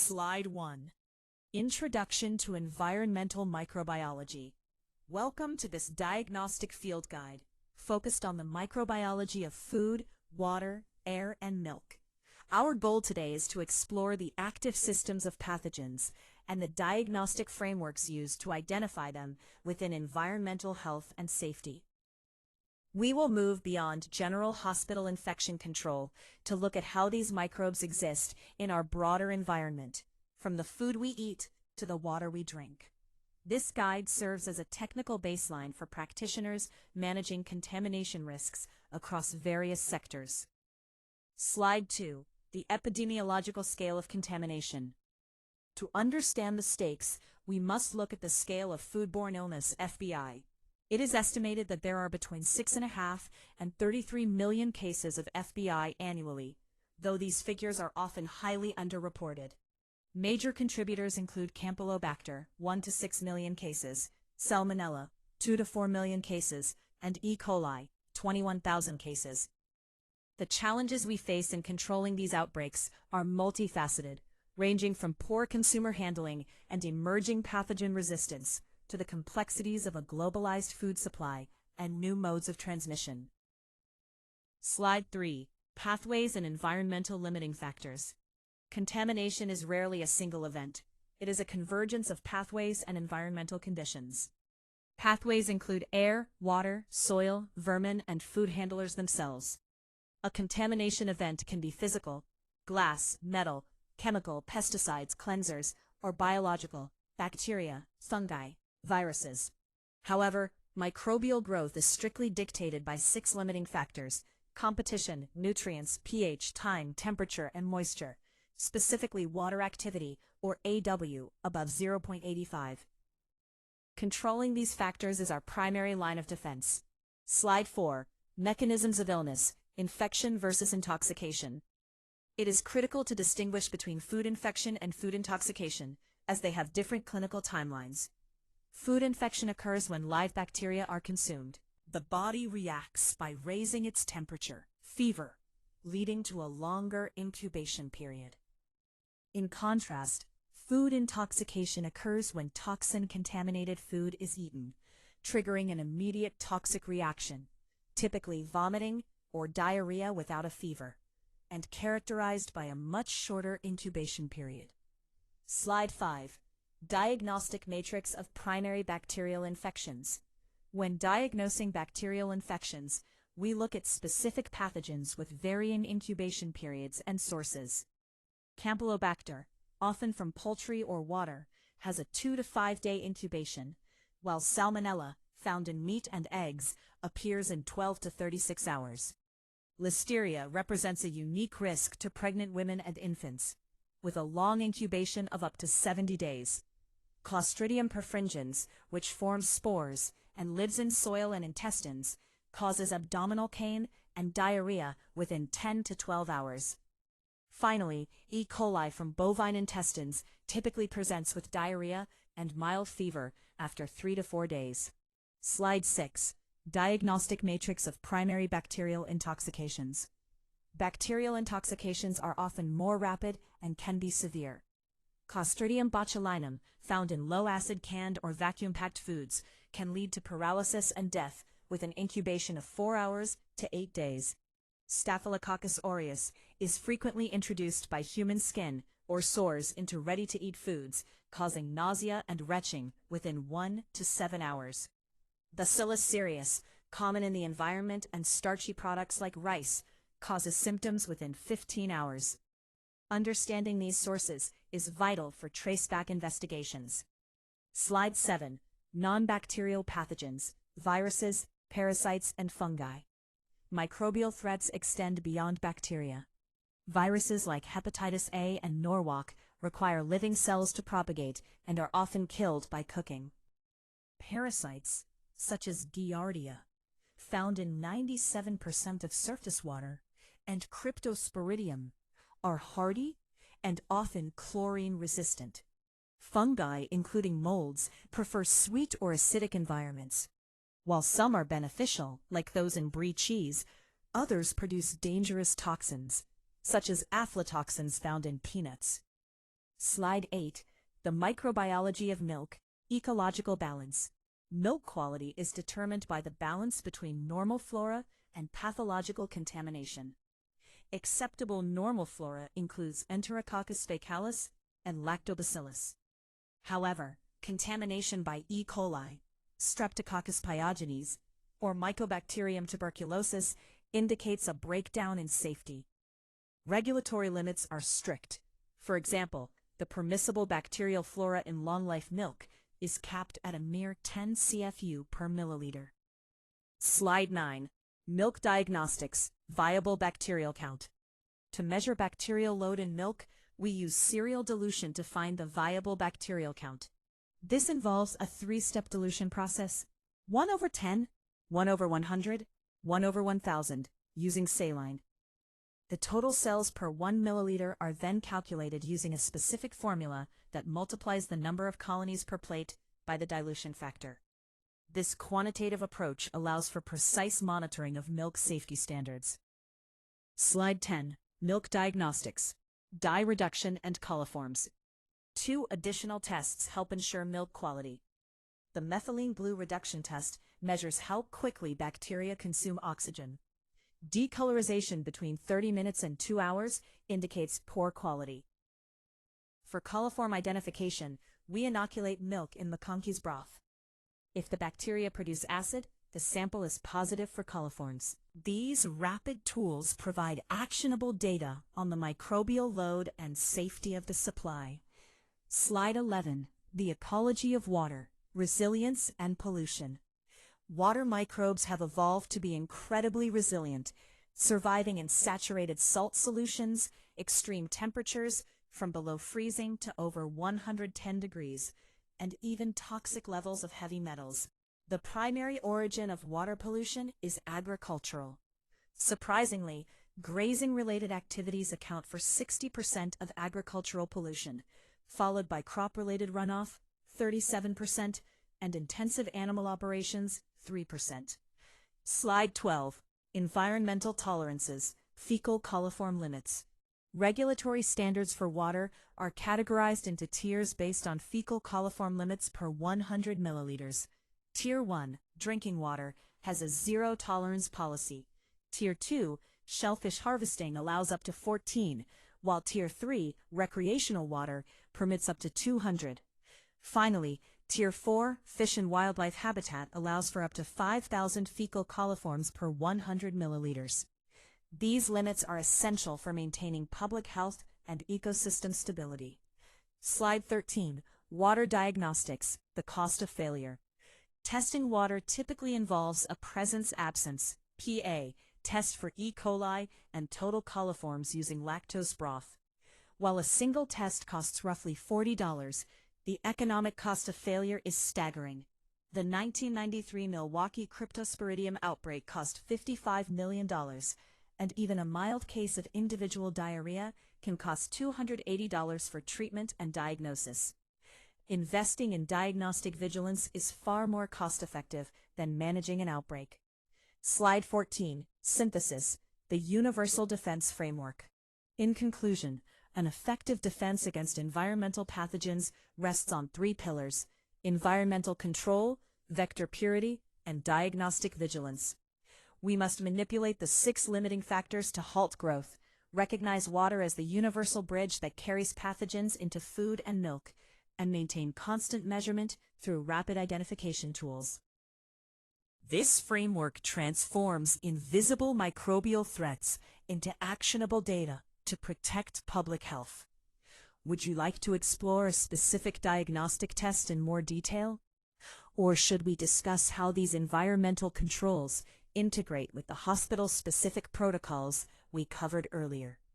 Slide 1. Introduction to Environmental Microbiology. Welcome to this diagnostic field guide, focused on the microbiology of food, water, air, and milk. Our goal today is to explore the active systems of pathogens and the diagnostic frameworks used to identify them within environmental health and safety. We will move beyond general hospital infection control to look at how these microbes exist in our broader environment, from the food we eat to the water we drink. This guide serves as a technical baseline for practitioners managing contamination risks across various sectors. Slide 2. The epidemiological scale of contamination. To understand the stakes, we must look at the scale of foodborne illness, FBI. It is estimated that there are between 6.5 and 33 million cases of FBI annually, though these figures are often highly underreported. Major contributors include Campylobacter, 1 to 6 million cases, Salmonella, 2 to 4 million cases, and E. coli, 21,000 cases. The challenges we face in controlling these outbreaks are multifaceted, ranging from poor consumer handling and emerging pathogen resistance to the complexities of a globalized food supply and new modes of transmission. Slide 3. Pathways and environmental limiting factors. Contamination is rarely a single event. It is a convergence of pathways and environmental conditions. Pathways include air, water, soil, vermin, and food handlers themselves. A contamination event can be physical, glass, metal, chemical, pesticides, cleansers, or biological, bacteria, fungi, viruses. However, microbial growth is strictly dictated by 6 limiting factors: competition, nutrients, pH, time, temperature, and moisture, specifically water activity, or AW, above 0.85. Controlling these factors is our primary line of defense. Slide 4. Mechanisms of illness, infection versus intoxication. It is critical to distinguish between food infection and food intoxication, as they have different clinical timelines. Food infection occurs when live bacteria are consumed. The body reacts by raising its temperature, fever, leading to a longer incubation period. In contrast, food intoxication occurs when toxin-contaminated food is eaten, triggering an immediate toxic reaction, typically vomiting or diarrhea without a fever, and characterized by a much shorter incubation period. Slide 5. Diagnostic matrix of primary bacterial infections. When diagnosing bacterial infections, we look at specific pathogens with varying incubation periods and sources. Campylobacter, often from poultry or water, has a 2 to 5 day incubation, while Salmonella, found in meat and eggs, appears in 12 to 36 hours. Listeria represents a unique risk to pregnant women and infants, with a long incubation of up to 70 days. Clostridium perfringens, which forms spores and lives in soil and intestines, causes abdominal pain and diarrhea within 10 to 12 hours. Finally, E. coli from bovine intestines typically presents with diarrhea and mild fever after 3 to 4 days. Slide 6. Diagnostic matrix of primary bacterial intoxications. Bacterial intoxications are often more rapid and can be severe. Clostridium botulinum, found in low-acid canned or vacuum-packed foods, can lead to paralysis and death with an incubation of 4 hours to 8 days. Staphylococcus aureus is frequently introduced by human skin or sores into ready-to-eat foods, causing nausea and retching within 1 to 7 hours. Bacillus cereus, common in the environment and starchy products like rice, causes symptoms within 15 hours. Understanding these sources is vital for traceback investigations. Slide 7. Non-bacterial pathogens, viruses, parasites, and fungi. Microbial threats extend beyond bacteria. Viruses like hepatitis A and Norwalk require living cells to propagate and are often killed by cooking. Parasites, such as Giardia, found in 97% of surface water, and Cryptosporidium, are hardy and often chlorine-resistant. Fungi, including molds, prefer sweet or acidic environments. While some are beneficial, like those in brie cheese, others produce dangerous toxins, such as aflatoxins found in peanuts. Slide 8. The microbiology of milk, ecological balance. Milk quality is determined by the balance between normal flora and pathological contamination. Acceptable normal flora includes Enterococcus faecalis and Lactobacillus. However, contamination by E. coli, Streptococcus pyogenes, or Mycobacterium tuberculosis indicates a breakdown in safety. Regulatory limits are strict. For example, the permissible bacterial flora in long-life milk is capped at a mere 10 CFU per milliliter. Slide 9. Milk diagnostics, viable bacterial count. To measure bacterial load in milk, we use serial dilution to find the viable bacterial count. This involves a 3-step dilution process: 1/10, 1/100, 1/1000, using saline. The total cells per 1 milliliter are then calculated using a specific formula that multiplies the number of colonies per plate by the dilution factor. This quantitative approach allows for precise monitoring of milk safety standards. Slide 10. Milk diagnostics, dye reduction and coliforms. 2 additional tests help ensure milk quality. The methylene blue reduction test measures how quickly bacteria consume oxygen. Decolorization between 30 minutes and 2 hours indicates poor quality. For coliform identification, we inoculate milk in McConkey's broth. If the bacteria produce acid, the sample is positive for coliforms. These rapid tools provide actionable data on the microbial load and safety of the supply. Slide 11. The ecology of water, resilience and pollution. Water microbes have evolved to be incredibly resilient, surviving in saturated salt solutions, extreme temperatures from below freezing to over 110 degrees, and even toxic levels of heavy metals. The primary origin of water pollution is agricultural. Surprisingly, grazing-related activities account for 60% of agricultural pollution, followed by crop-related runoff, 37%, and intensive animal operations, 3%. Slide 12. Environmental tolerances, fecal coliform limits. Regulatory standards for water are categorized into tiers based on fecal coliform limits per 100 milliliters. Tier 1, drinking water, has a zero-tolerance policy. Tier 2, shellfish harvesting, allows up to 14, while Tier 3, recreational water, permits up to 200. Finally, Tier 4, fish and wildlife habitat, allows for up to 5,000 fecal coliforms per 100 milliliters. These limits are essential for maintaining public health and ecosystem stability. Slide 13. Water diagnostics, the cost of failure. Testing water typically involves a presence-absence (PA) test for E. coli and total coliforms using lactose broth. While a single test costs roughly $40, the economic cost of failure is staggering. The 1993 Milwaukee Cryptosporidium outbreak cost $55 million, and even a mild case of individual diarrhea can cost $280 for treatment and diagnosis. Investing in diagnostic vigilance is far more cost-effective than managing an outbreak. Slide 14. Synthesis, the Universal Defense Framework. In conclusion, an effective defense against environmental pathogens rests on 3 pillars: environmental control, vector purity, and diagnostic vigilance. We must manipulate the 6 limiting factors to halt growth, recognize water as the universal bridge that carries pathogens into food and milk, and maintain constant measurement through rapid identification tools. This framework transforms invisible microbial threats into actionable data to protect public health. Would you like to explore a specific diagnostic test in more detail? Or should we discuss how these environmental controls integrate with the hospital-specific protocols we covered earlier?